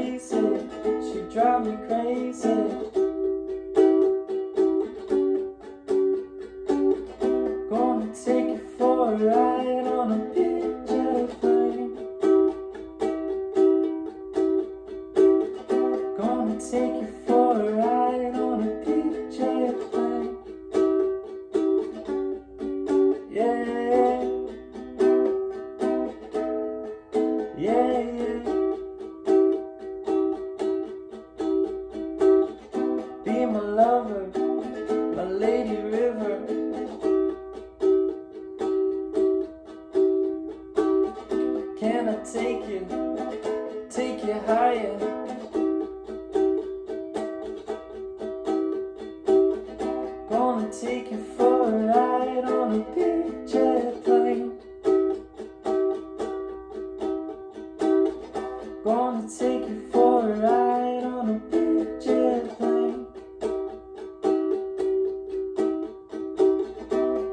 crazy, she drive me crazy. Gonna take you for a ride on a big jet plane. Gonna take you for a ride on a big jet plane. Yeah, yeah, yeah. Be my lover, my lady river. Can I take you higher? Gonna take you for a ride on a big jet plane. Gonna take you for a ride on a big jet plane.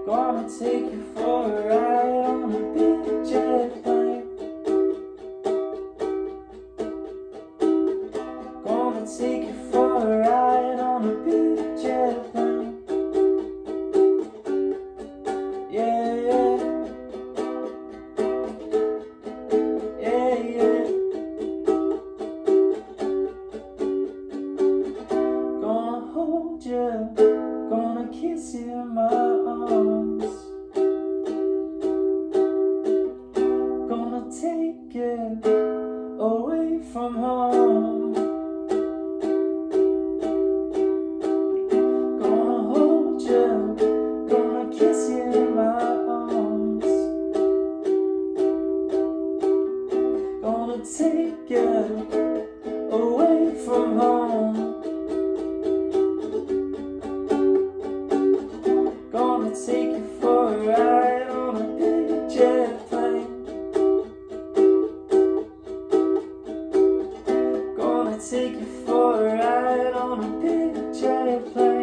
Gonna take you for a ride on a big jet plane. Gonna take you for a ride on a big jet plane. Yeah, yeah, yeah, yeah. Gonna hold you, gonna kiss you in my arms. Gonna take you away from home. Gonna hold you, gonna kiss you in my arms. Gonna take you away from home. Gonna take you for a ride on a big jet plane. Gonna take you for a ride on a big jet plane.